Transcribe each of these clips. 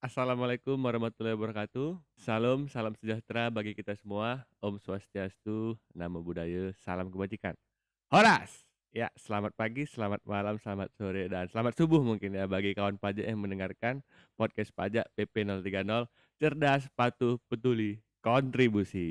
Assalamualaikum warahmatullahi wabarakatuh. Salam sejahtera bagi kita semua. Om Swastiastu, Namo Buddhaya, salam kebajikan. Horas! Ya, selamat pagi, selamat malam, selamat sore, dan selamat subuh mungkin ya bagi kawan pajak yang mendengarkan podcast pajak PP 030, cerdas, patuh, peduli, kontribusi.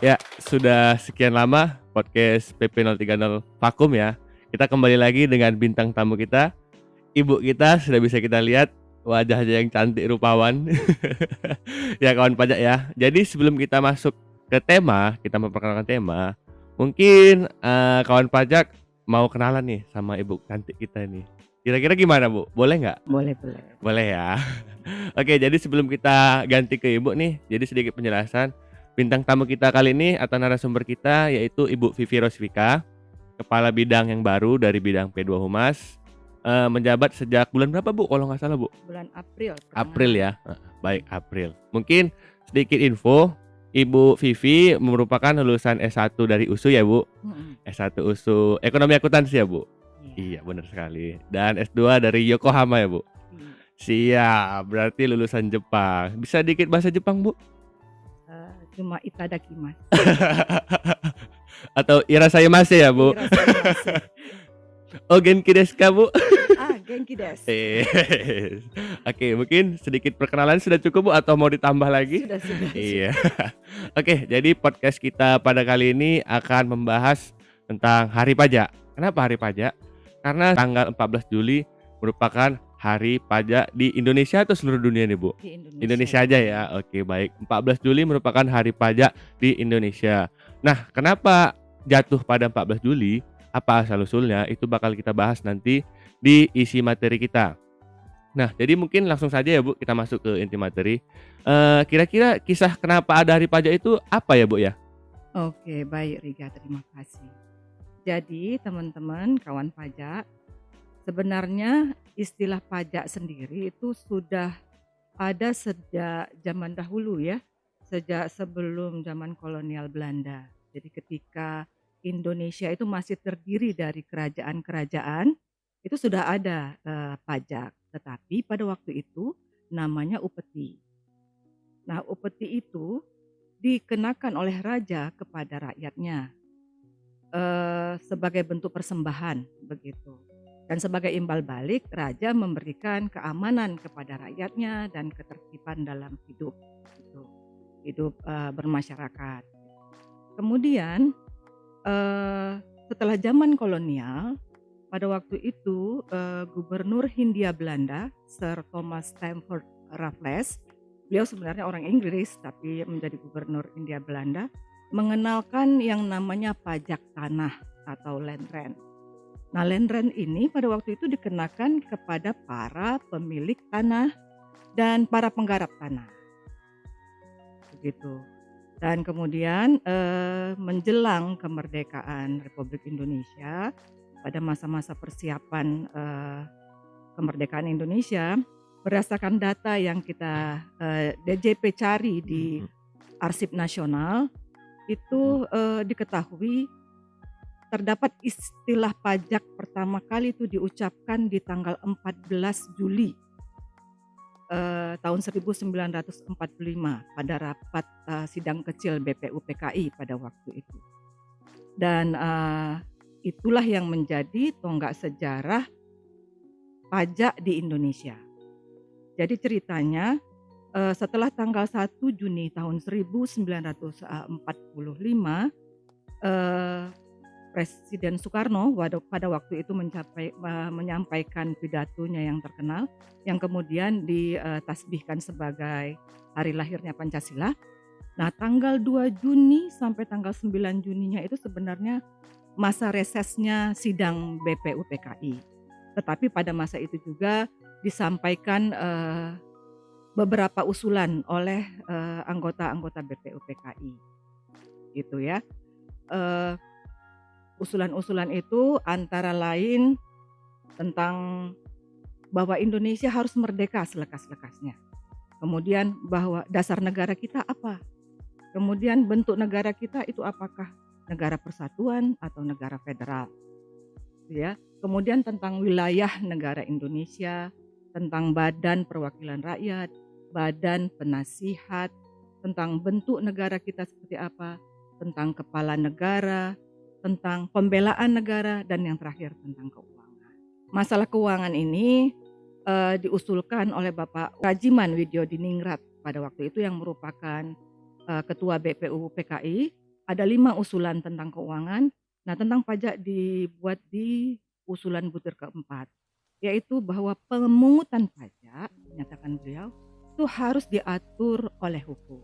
Ya, sudah sekian lama podcast PP 030 vakum ya. Kita kembali lagi dengan bintang tamu kita. Ibu kita sudah bisa kita lihat wajahnya yang cantik rupawan. Ya kawan pajak ya. Jadi sebelum kita masuk ke tema, kita memperkenalkan tema, mungkin kawan pajak mau kenalan nih sama ibu cantik kita nih. Kira-kira gimana Bu? Boleh nggak? Boleh boleh. Boleh ya. Oke, jadi sebelum kita ganti ke ibu nih, jadi sedikit penjelasan. Bintang tamu kita kali ini atau narasumber kita yaitu Ibu Vivi Rosvika, kepala bidang yang baru dari bidang P2 Humas. Menjabat sejak bulan berapa Bu kalau nggak salah Bu? Bulan April April pertengahan. ya? Baik, April. Mungkin sedikit info, Ibu Vivi merupakan lulusan S1 dari USU ya Bu? S1 USU Ekonomi Akuntansi ya Bu? Iya. Iya benar sekali. Dan S2 dari Yokohama ya Bu? Iya. Siap, berarti lulusan Jepang. Bisa dikit bahasa Jepang Bu? Cuma itadakimasu. Atau irasaimase ya Bu? Irasaimase. Oh genki desu ka Bu? Genki desu. Oke, mungkin sedikit perkenalan sudah cukup Bu atau mau ditambah lagi? Sudah. Iya. Oke, jadi podcast kita pada kali ini akan membahas tentang Hari Pajak. Kenapa Hari Pajak? Karena tanggal 14 Juli merupakan Hari Pajak di Indonesia atau seluruh dunia nih Bu? Di Indonesia aja ya. Oke, baik. 14 Juli merupakan Hari Pajak di Indonesia. Nah, kenapa jatuh pada 14 Juli? Apa asal-usulnya? Itu bakal kita bahas nanti di isi materi kita. Nah, jadi mungkin langsung saja ya Bu, kita masuk ke inti materi. Kira-kira kisah kenapa ada Hari Pajak itu apa ya Bu ya? Oke, baik Riga, terima kasih. Jadi teman-teman kawan pajak, sebenarnya istilah pajak sendiri itu sudah ada sejak zaman dahulu ya, sejak sebelum zaman kolonial Belanda. Jadi ketika Indonesia itu masih terdiri dari kerajaan-kerajaan, itu sudah ada pajak. Tetapi pada waktu itu namanya upeti. Nah, upeti itu dikenakan oleh raja kepada rakyatnya sebagai bentuk persembahan begitu. Dan sebagai imbal balik, raja memberikan keamanan kepada rakyatnya dan ketertiban dalam hidup, gitu. Hidup bermasyarakat. Kemudian setelah zaman kolonial, pada waktu itu Gubernur Hindia Belanda, Sir Thomas Stamford Raffles, beliau sebenarnya orang Inggris tapi menjadi Gubernur Hindia Belanda, mengenalkan yang namanya pajak tanah atau land rent. Nah, land rent ini pada waktu itu dikenakan kepada para pemilik tanah dan para penggarap tanah. Begitu. Dan kemudian menjelang kemerdekaan Republik Indonesia, pada masa-masa persiapan kemerdekaan Indonesia, berdasarkan data yang kita DJP cari di Arsip Nasional, itu diketahui terdapat istilah pajak pertama kali itu diucapkan di tanggal 14 Juli tahun 1945 pada rapat sidang kecil BPUPKI pada waktu itu. Dan itulah yang menjadi tonggak sejarah pajak di Indonesia. Jadi ceritanya setelah tanggal 1 Juni tahun 1945 Presiden Soekarno pada waktu itu menyampaikan pidatonya yang terkenal, yang kemudian ditasbihkan sebagai hari lahirnya Pancasila. Nah, tanggal 2 Juni sampai tanggal 9 Juninya itu sebenarnya masa resesnya sidang BPUPKI. Tetapi pada masa itu juga disampaikan beberapa usulan oleh anggota-anggota BPUPKI, gitu ya. Usulan-usulan itu antara lain tentang bahwa Indonesia harus merdeka selekas-lekasnya. Kemudian bahwa dasar negara kita apa? Kemudian bentuk negara kita itu apakah negara persatuan atau negara federal, gitu ya. Kemudian tentang wilayah negara Indonesia, tentang badan perwakilan rakyat, badan penasihat, tentang bentuk negara kita seperti apa, tentang kepala negara, tentang pembelaan negara, dan yang terakhir tentang keuangan. Masalah keuangan ini diusulkan oleh Bapak Rajiman Widyodiningrat pada waktu itu yang merupakan Ketua BPU PKI. Ada 5 usulan tentang keuangan. Nah, tentang pajak dibuat di usulan butir keempat, yaitu bahwa pemungutan pajak, menyatakan beliau, itu harus diatur oleh hukum.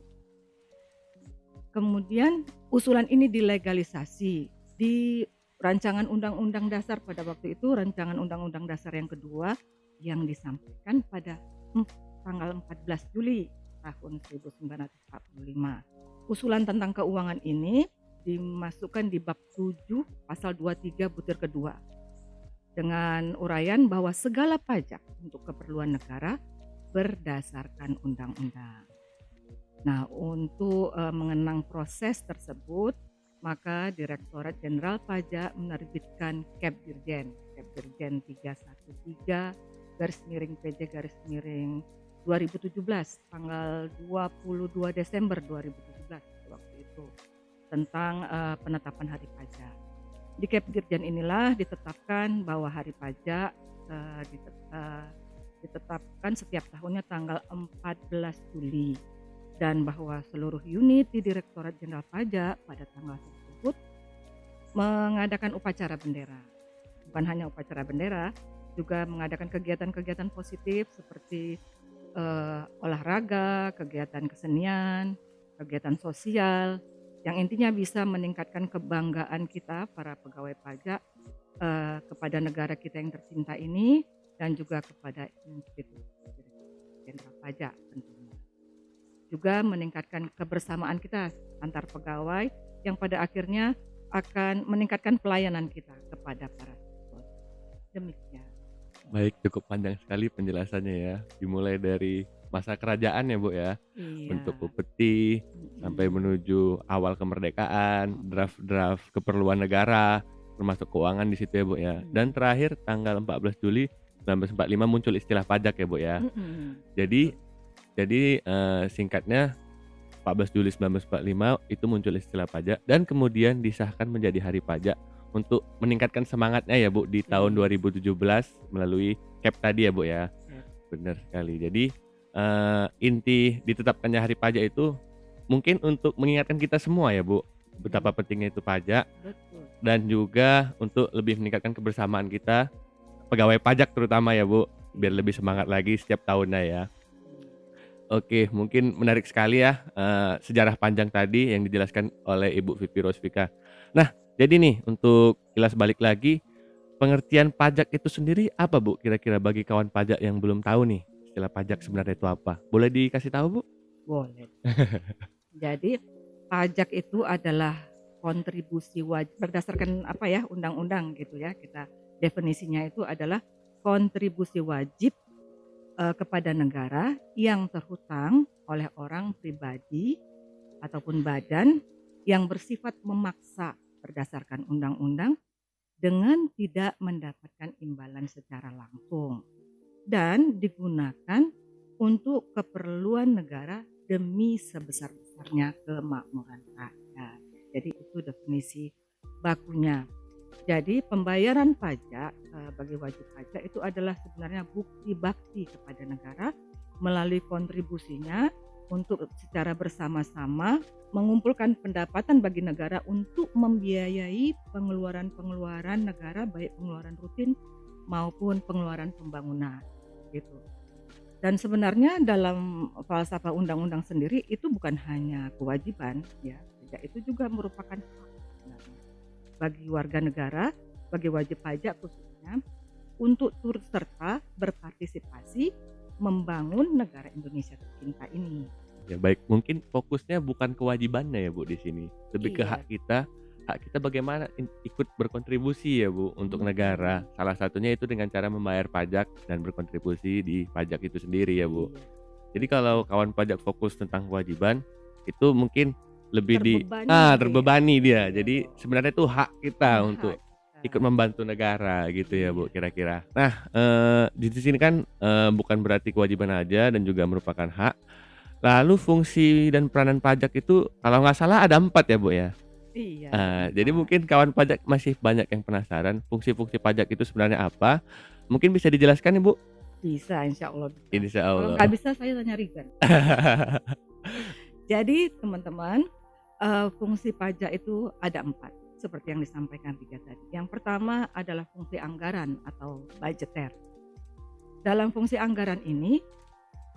Kemudian usulan ini dilegalisasi di rancangan undang-undang dasar pada waktu itu, rancangan undang-undang dasar yang kedua yang disampaikan pada tanggal 14 Juli tahun 1945. Usulan tentang keuangan ini dimasukkan di bab 7 pasal 23 butir kedua dengan uraian bahwa segala pajak untuk keperluan negara berdasarkan undang-undang. Nah, untuk mengenang proses tersebut, maka Direktorat Jenderal Pajak menerbitkan Kep Dirjen 313/PJ 2017 tanggal 22 Desember 2017 waktu itu tentang penetapan hari pajak. Di Kep Dirjen inilah ditetapkan bahwa hari pajak ditetapkan setiap tahunnya tanggal 14 Juli dan bahwa seluruh unit di Direktorat Jenderal Pajak pada tanggal tersebut mengadakan upacara bendera. Bukan hanya upacara bendera, juga mengadakan kegiatan-kegiatan positif seperti olahraga, kegiatan kesenian, kegiatan sosial, yang intinya bisa meningkatkan kebanggaan kita para pegawai pajak kepada negara kita yang tercinta ini dan juga kepada institusi Jenderal Pajak tentunya. Juga meningkatkan kebersamaan kita antar pegawai yang pada akhirnya akan meningkatkan pelayanan kita kepada para siswa. Demikian. Baik, cukup panjang sekali penjelasannya ya. Dimulai dari masa kerajaan ya Bu ya, Iya. bentuk upeti sampai menuju awal kemerdekaan, draft-draft keperluan negara, termasuk keuangan di situ ya Bu ya. Dan terakhir tanggal 14 Juli 1945 muncul istilah pajak ya Bu ya. Jadi singkatnya 14 Juli 1945 itu muncul istilah pajak dan kemudian disahkan menjadi hari pajak untuk meningkatkan semangatnya ya Bu di tahun 2017 melalui Kep tadi ya Bu ya. Benar sekali. Jadi inti ditetapkannya hari pajak itu mungkin untuk mengingatkan kita semua ya Bu betapa pentingnya itu pajak. Betul. Dan juga untuk lebih meningkatkan kebersamaan kita pegawai pajak terutama ya Bu, biar lebih semangat lagi setiap tahunnya ya. Oke, mungkin menarik sekali ya sejarah panjang tadi yang dijelaskan oleh Ibu Vivi Rosvika. Nah, jadi nih untuk kilas balik lagi, pengertian pajak itu sendiri apa Bu kira-kira bagi kawan pajak yang belum tahu nih istilah pajak sebenarnya itu apa? Boleh dikasih tahu Bu? Boleh. Jadi pajak itu adalah kontribusi wajib berdasarkan apa ya undang-undang gitu ya, kita definisinya itu adalah kontribusi wajib kepada negara yang terhutang oleh orang pribadi ataupun badan yang bersifat memaksa berdasarkan undang-undang dengan tidak mendapatkan imbalan secara langsung dan digunakan untuk keperluan negara demi sebesar-besarnya kemakmuran rakyat. Jadi itu definisi bakunya. Jadi pembayaran pajak bagi wajib pajak itu adalah sebenarnya bukti bakti kepada negara melalui kontribusinya untuk secara bersama-sama mengumpulkan pendapatan bagi negara untuk membiayai pengeluaran-pengeluaran negara baik pengeluaran rutin maupun pengeluaran pembangunan gitu. Dan sebenarnya dalam falsafah undang-undang sendiri itu bukan hanya kewajiban ya, pajak itu juga merupakan hak sebenarnya bagi warga negara, bagi wajib pajak khususnya untuk turut serta berpartisipasi membangun negara Indonesia tercinta ini. Ya baik, mungkin fokusnya bukan kewajibannya ya Bu di sini, lebih ke Iya. hak kita bagaimana ikut berkontribusi ya Bu untuk negara. Salah satunya itu dengan cara membayar pajak dan berkontribusi di pajak itu sendiri ya Bu. Iya. Jadi kalau kawan pajak fokus tentang kewajiban, itu mungkin lebih terbebani dia. terbebani dia. Jadi sebenarnya itu hak kita untuk Hak ikut kita. membantu negara gitu ya, Bu, Iya. kira-kira. Nah, di sini kan, bukan berarti kewajiban aja dan juga merupakan hak. Lalu fungsi dan peranan pajak itu kalau nggak salah ada 4 ya, Bu, ya? Iya, ada Jadi 4. mungkin kawan pajak masih banyak yang penasaran fungsi-fungsi pajak itu sebenarnya apa? Mungkin bisa dijelaskan, Ibu? Bisa, insya Allah bisa. Insya Kalau nggak Allah. bisa saya tanya Rigan. Jadi teman-teman, fungsi pajak itu ada 4, seperti yang disampaikan Riga tadi. Yang pertama adalah fungsi anggaran atau budgeter. Dalam fungsi anggaran ini,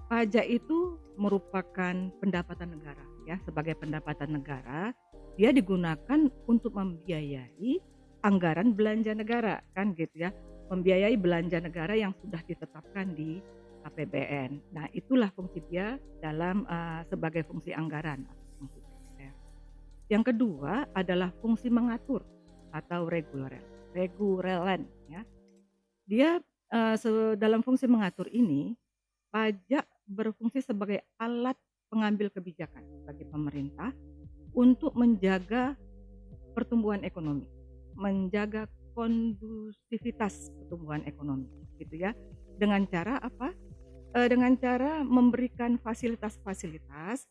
pajak itu merupakan pendapatan negara ya, sebagai pendapatan negara, dia digunakan untuk membiayai anggaran belanja negara kan gitu ya. Membiayai belanja negara yang sudah ditetapkan di APBN. Nah, itulah fungsi dia dalam sebagai fungsi anggaran atau fungsi budgeter. Yang kedua adalah fungsi mengatur atau reguleran ya. Dia dalam fungsi mengatur ini pajak berfungsi sebagai alat pengambil kebijakan bagi pemerintah untuk menjaga pertumbuhan ekonomi, menjaga kondusivitas pertumbuhan ekonomi, gitu ya. Dengan cara apa? Dengan cara memberikan fasilitas-fasilitas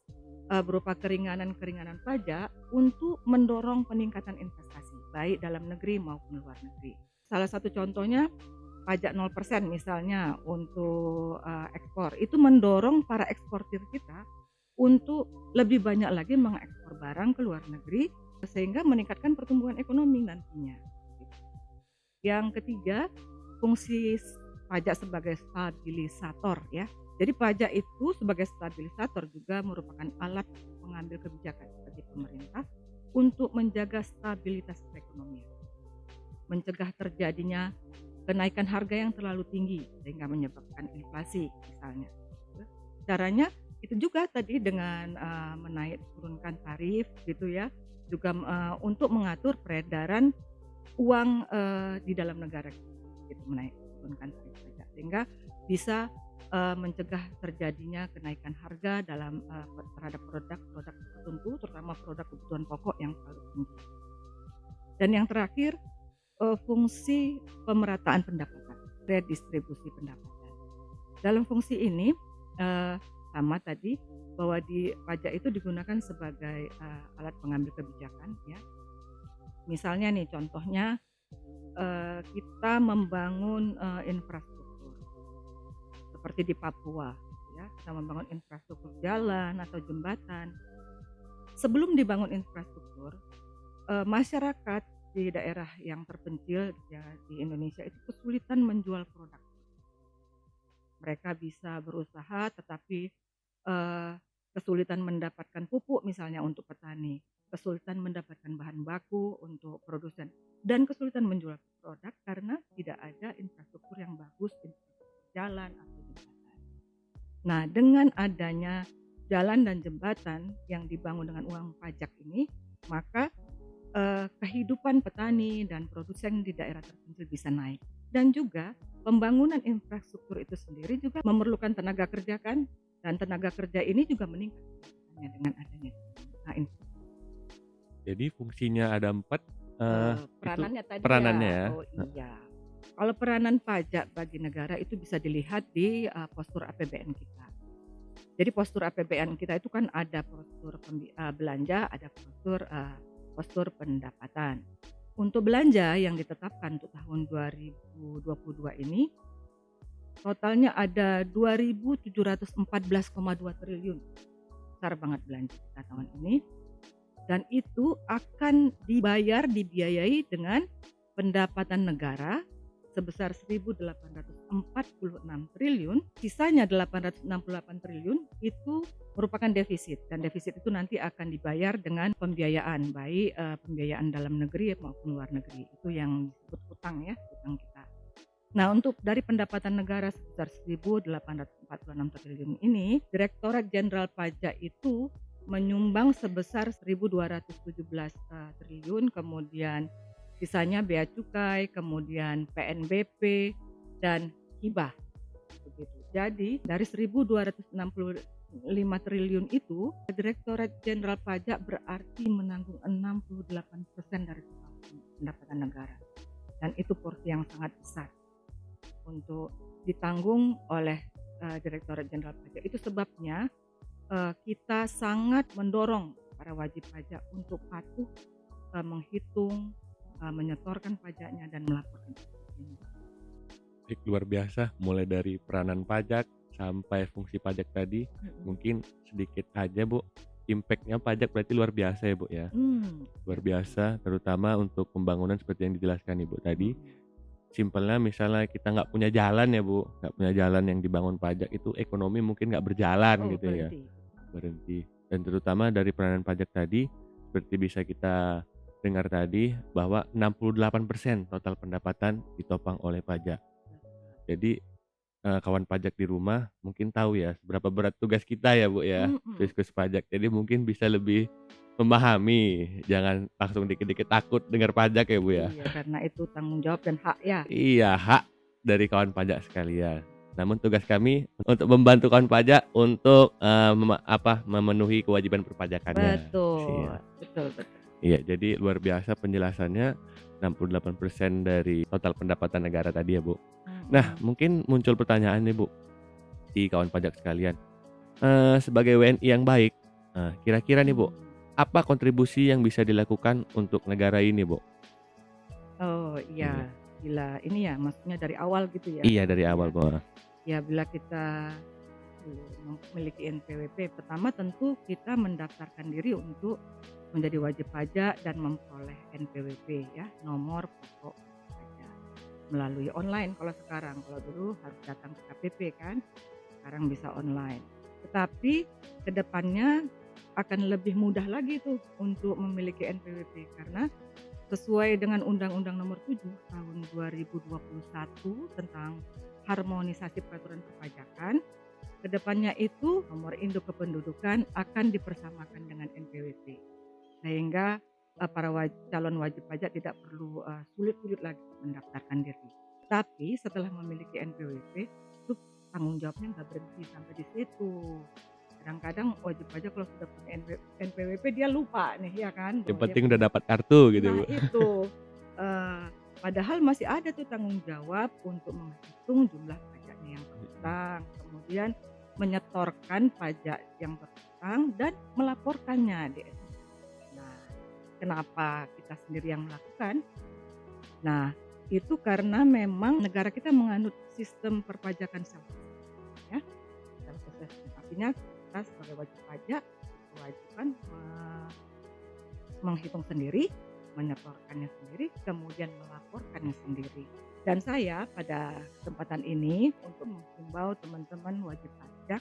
berupa keringanan-keringanan pajak untuk mendorong peningkatan investasi, baik dalam negeri maupun luar negeri. Salah satu contohnya pajak 0% misalnya untuk ekspor, itu mendorong para eksportir kita untuk lebih banyak lagi mengekspor barang ke luar negeri sehingga meningkatkan pertumbuhan ekonomi nantinya. Yang ketiga, fungsi pajak sebagai stabilisator ya. Jadi pajak itu sebagai stabilisator juga merupakan alat pengambil kebijakan bagi pemerintah untuk menjaga stabilitas perekonomian, mencegah terjadinya kenaikan harga yang terlalu tinggi sehingga menyebabkan inflasi misalnya. Caranya itu juga tadi dengan turunkan tarif gitu ya, juga untuk mengatur peredaran uang di dalam negara gitu, turunkan tarif pajak sehingga bisa mencegah terjadinya kenaikan harga dalam terhadap produk-produk tertentu, terutama produk kebutuhan pokok yang terlalu tinggi. Dan yang terakhir, fungsi pemerataan pendapatan, redistribusi pendapatan. Dalam fungsi ini sama tadi bahwa di pajak itu digunakan sebagai alat pengambil kebijakan ya. Misalnya nih contohnya kita membangun infrastruktur seperti di Papua ya, kita membangun infrastruktur jalan atau jembatan. Sebelum dibangun infrastruktur, masyarakat di daerah yang terpencil ya di Indonesia itu kesulitan menjual produk. Mereka bisa berusaha tetapi kesulitan mendapatkan pupuk misalnya untuk petani, kesulitan mendapatkan bahan baku untuk produsen, dan kesulitan menjual produk karena tidak ada infrastruktur yang bagus, infrastruktur jalan atau jembatan. Nah, dengan adanya jalan dan jembatan yang dibangun dengan uang pajak ini, maka kehidupan petani dan produsen di daerah terpencil bisa naik. Dan juga pembangunan infrastruktur itu sendiri juga memerlukan tenaga kerja kan, dan tenaga kerja ini juga meningkat dengan adanya infrastruktur. Jadi fungsinya ada 4, itu Peranannya tadi peranannya ya, ya? oh iya. Kalau peranan pajak bagi negara itu bisa dilihat di postur APBN kita. Jadi postur APBN kita itu kan ada postur belanja, ada postur pendapatan. Untuk belanja yang ditetapkan untuk tahun 2022 ini totalnya ada 2.714,2 triliun. Besar banget belanja kita tahun ini. Dan itu akan dibiayai dengan pendapatan negara sebesar 1.846 triliun, sisanya 868 triliun itu merupakan defisit, dan defisit itu nanti akan dibayar dengan pembiayaan, baik pembiayaan dalam negeri maupun luar negeri. Itu yang disebut utang ya, utang kita. Nah, untuk dari pendapatan negara sebesar 1.846 triliun ini, Direktorat Jenderal Pajak itu menyumbang sebesar 1.217 triliun, kemudian sisanya bea cukai, kemudian PNBP dan hibah begitu. Jadi dari 1.260 5 triliun itu, Direktorat Jenderal Pajak berarti menanggung 68% dari total pendapatan negara. Dan itu porsi yang sangat besar untuk ditanggung oleh Direktorat Jenderal Pajak. Itu sebabnya kita sangat mendorong para wajib pajak untuk patuh menghitung, menyetorkan pajaknya dan melaporkan pajaknya. Luar biasa, mulai dari peranan pajak sampai fungsi pajak tadi, mungkin sedikit aja Bu, impact-nya pajak berarti luar biasa ya Bu ya. Luar biasa, terutama untuk pembangunan seperti yang dijelaskan Ibu tadi. Simpelnya misalnya kita nggak punya jalan ya Bu, nggak punya jalan yang dibangun pajak, itu ekonomi mungkin nggak berjalan Oh, gitu ya, berhenti. berhenti. Dan terutama dari peranan pajak tadi, seperti bisa kita dengar tadi bahwa 68% total pendapatan ditopang oleh pajak. Jadi kawan pajak di rumah mungkin tahu ya seberapa berat tugas kita ya Bu ya, fiskus pajak. Jadi mungkin bisa lebih memahami, jangan langsung dikit-dikit takut dengar pajak ya Bu ya. Iya, karena itu tanggung jawab dan hak ya. Iya, hak dari kawan pajak sekalian. Namun tugas kami untuk membantu kawan pajak untuk memenuhi kewajiban perpajakannya. Betul, Iya. betul, betul. Iya, jadi luar biasa penjelasannya, 68% dari total pendapatan negara tadi ya Bu. Nah, mungkin muncul pertanyaan nih Bu, di kawan pajak sekalian. Sebagai WNI yang baik, kira-kira nih Bu, apa kontribusi yang bisa dilakukan untuk negara ini Bu? Oh Iya. iya, bila ini ya maksudnya dari awal gitu ya? Iya dari awal Iya. Bu. Ya bila kita memiliki NPWP, pertama tentu kita mendaftarkan diri untuk menjadi wajib pajak dan memperoleh NPWP ya, nomor pokok pajak. Melalui online kalau sekarang, kalau dulu harus datang ke KPP kan, sekarang bisa online. Tetapi kedepannya akan lebih mudah lagi tuh untuk memiliki NPWP karena sesuai dengan Undang-Undang Nomor 7 Tahun 2021 tentang harmonisasi peraturan perpajakan, kedepannya itu nomor induk kependudukan akan dipersamakan dengan NPWP, sehingga para calon wajib pajak tidak perlu sulit-sulit lagi mendaftarkan diri. Tapi setelah memiliki NPWP, itu tanggung jawabnya nggak berhenti sampai di situ. Kadang-kadang wajib pajak kalau sudah punya NPWP dia lupa nih ya kan. Yang bahwa dia penting udah punya. dapat kartu gitu Nah Bu. itu, padahal masih ada tuh tanggung jawab untuk menghitung jumlah pajaknya yang berhutang, kemudian menyetorkan pajak yang berhutang dan melaporkannya di SPT. Nah, kenapa kita sendiri yang melakukan? Nah, itu karena memang negara kita menganut sistem perpajakan self-assessment ya, self-assessment. Artinya kita sebagai wajib pajak berkewajiban menghitung sendiri, menyetorkannya sendiri, kemudian melaporkannya sendiri. Dan saya pada kesempatan ini untuk menghimbau teman-teman wajib pajak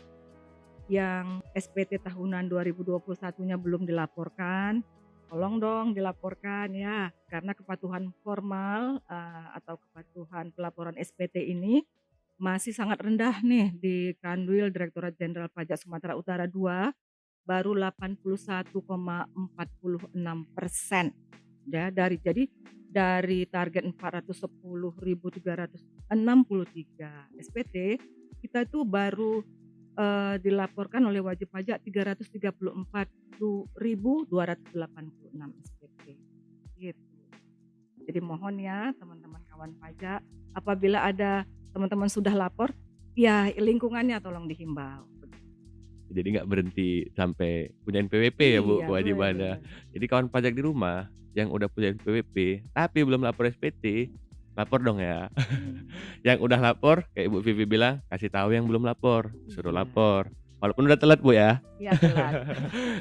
yang SPT tahunan 2021-nya belum dilaporkan, tolong dong dilaporkan ya, karena kepatuhan formal atau kepatuhan pelaporan SPT ini masih sangat rendah nih di Kanwil Direktorat Jenderal Pajak Sumatera Utara 2, baru 81,46% ya, dari target 410.363 SPT, kita itu baru dilaporkan oleh wajib pajak 334.286 SPT gitu. Jadi mohon ya teman-teman kawan pajak, apabila ada teman-teman sudah lapor, ya lingkungannya tolong dihimbau. Jadi nggak berhenti sampai punya NPWP ya Bu Iya, kewajibannya. Jadi kawan pajak di rumah yang udah punya NPWP tapi belum lapor SPT, lapor dong ya. Yang udah lapor kayak Ibu Vivi bilang, kasih tahu yang belum lapor, suruh Iya. lapor. Walaupun udah telat Bu ya, Iya telat.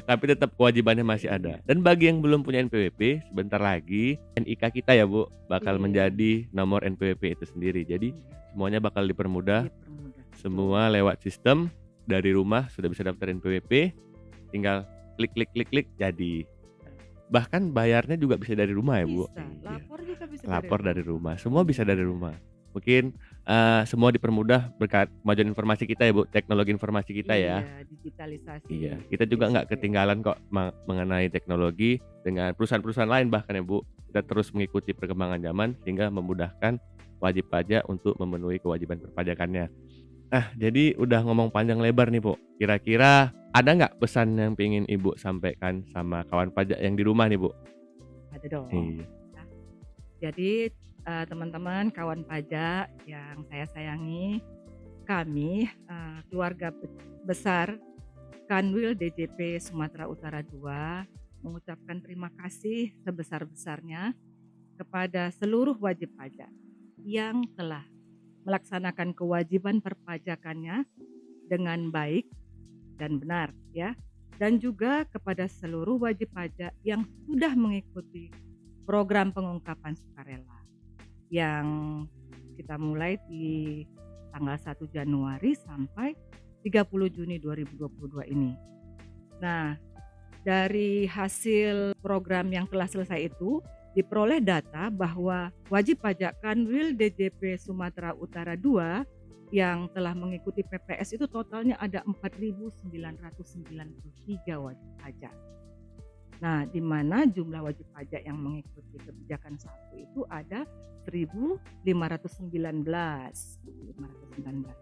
tapi tetap kewajibannya masih ada. Dan bagi yang belum punya NPWP, sebentar lagi NIK kita ya Bu bakal Iya. menjadi nomor NPWP itu sendiri. Jadi semuanya bakal dipermudah, Dipermudah. semua lewat sistem. Dari rumah sudah bisa daftar NPWP, tinggal klik jadi. Bahkan bayarnya juga bisa dari rumah ya Bu. Bisa, Iya. lapor juga bisa Lapor dari rumah. rumah, semua bisa dari rumah. Mungkin semua dipermudah berkat kemajuan informasi kita ya Bu, teknologi informasi kita ya. Iya, digitalisasi. Iya, kita juga nggak ketinggalan kok mengenai teknologi dengan perusahaan-perusahaan lain bahkan ya Bu. Kita terus mengikuti perkembangan zaman sehingga memudahkan wajib pajak untuk memenuhi kewajiban perpajakannya. Jadi udah ngomong panjang lebar nih, Bu. Kira-kira ada nggak pesan yang pengen Ibu sampaikan sama kawan pajak yang di rumah nih, Bu? Ada dong. Iya. Ya. Jadi, teman-teman kawan pajak yang saya sayangi, kami, keluarga besar Kanwil DJP Sumatera Utara II mengucapkan terima kasih sebesar-besarnya kepada seluruh wajib pajak yang telah melaksanakan kewajiban perpajakannya dengan baik dan benar ya. Dan juga kepada seluruh wajib pajak yang sudah mengikuti program pengungkapan sukarela yang kita mulai di tanggal 1 Januari sampai 30 Juni 2022 ini. Nah, dari hasil program yang telah selesai itu, diperoleh data bahwa wajib pajak Kanwil DJP Sumatera Utara II yang telah mengikuti PPS itu totalnya ada 4.993 wajib pajak. Nah, di mana jumlah wajib pajak yang mengikuti kebijakan 1 itu ada 1.519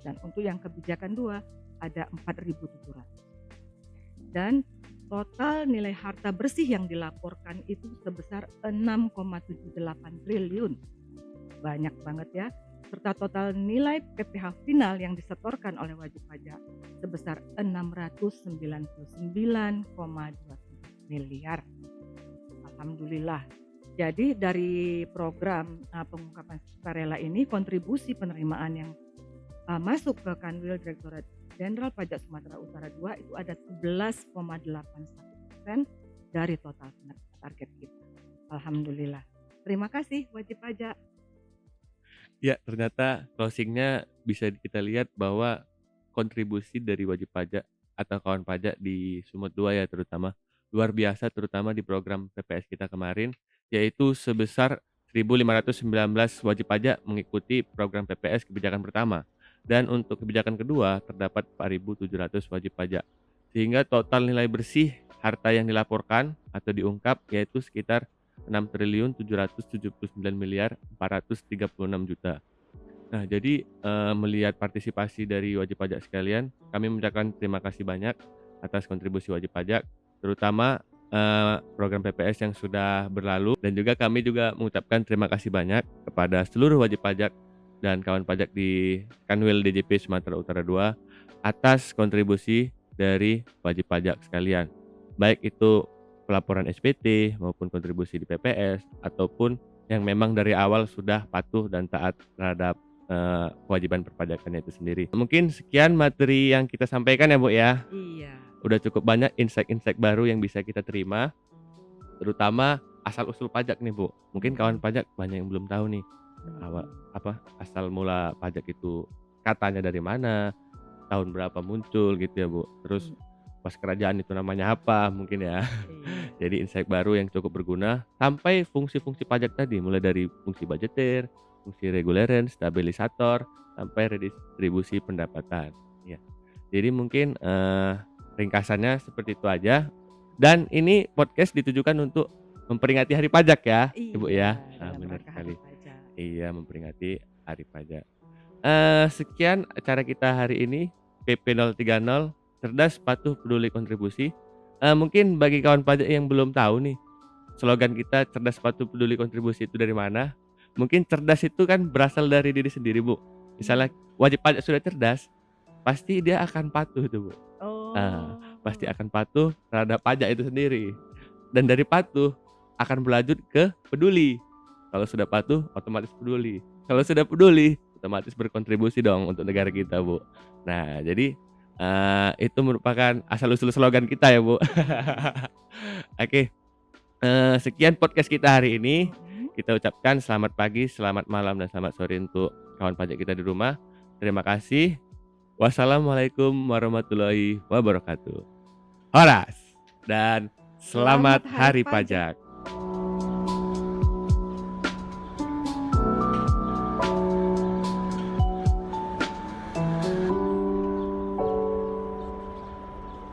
dan untuk yang kebijakan 2 ada 4.700. Dan total nilai harta bersih yang dilaporkan itu sebesar 6,78 triliun. Banyak banget ya. Serta total nilai PPh final yang disetorkan oleh wajib pajak sebesar 699,27 miliar. Alhamdulillah. Jadi dari program pengungkapan sukarela ini kontribusi penerimaan yang masuk ke Kanwil Direktorat Jenderal Pajak Sumatera Utara II itu ada 11,81% dari total target kita. Alhamdulillah. Terima kasih wajib pajak. Ya, ternyata closing-nya bisa kita lihat bahwa kontribusi dari wajib pajak atau kawan pajak di Sumut 2 ya terutama luar biasa, terutama di program PPS kita kemarin, yaitu sebesar 1.519 wajib pajak mengikuti program PPS kebijakan pertama. Dan untuk kebijakan kedua terdapat 4.700 wajib pajak. Sehingga total nilai bersih harta yang dilaporkan atau diungkap yaitu sekitar 6.779.436 juta. Nah, jadi melihat partisipasi dari wajib pajak sekalian, kami mengucapkan terima kasih banyak atas kontribusi wajib pajak, terutama program PPS yang sudah berlalu, dan juga kami juga mengucapkan terima kasih banyak kepada seluruh wajib pajak dan kawan pajak di Kanwil DJP Sumatera Utara II atas kontribusi dari wajib pajak sekalian. Baik itu pelaporan SPT maupun kontribusi di PPS ataupun yang memang dari awal sudah patuh dan taat terhadap kewajiban perpajakannya itu sendiri. Mungkin sekian materi yang kita sampaikan ya, Bu ya. Iya. Udah cukup banyak insight-insight baru yang bisa kita terima, terutama asal-usul pajak nih, Bu. Mungkin kawan pajak banyak yang belum tahu nih, asal mula pajak itu katanya dari mana, tahun berapa muncul gitu ya, Bu. Terus pos kerajaan itu namanya apa mungkin ya. Iya. Jadi insight baru yang cukup berguna sampai fungsi-fungsi pajak tadi, mulai dari fungsi budgeter, fungsi reguleran, stabilisator, sampai redistribusi pendapatan. Ya. Jadi mungkin ringkasannya seperti itu aja. Dan ini podcast ditujukan untuk memperingati Hari Pajak ya, Ibu ya. Dalam Benar rangka Hari sekali. Pajak. Iya, memperingati Hari Pajak. Sekian acara kita hari ini, PP 030, cerdas, patuh, peduli, kontribusi. Mungkin bagi kawan pajak yang belum tahu nih, slogan kita cerdas, patuh, peduli, kontribusi itu dari mana? Mungkin cerdas itu kan berasal dari diri sendiri, Bu. Misalnya wajib pajak sudah cerdas, pasti dia akan patuh tuh, Bu. Oh. Pasti akan patuh terhadap pajak itu sendiri. Dan dari patuh akan berlanjut ke peduli. Kalau sudah patuh, otomatis peduli. Kalau sudah peduli, otomatis berkontribusi dong untuk negara kita, Bu. Nah, jadi itu merupakan asal-usul slogan kita ya, Bu. Oke. Sekian podcast kita hari ini. Kita ucapkan selamat pagi, selamat malam, dan selamat sore untuk kawan pajak kita di rumah. Terima kasih. Wassalamualaikum warahmatullahi wabarakatuh. Horas dan selamat Hari Pajak.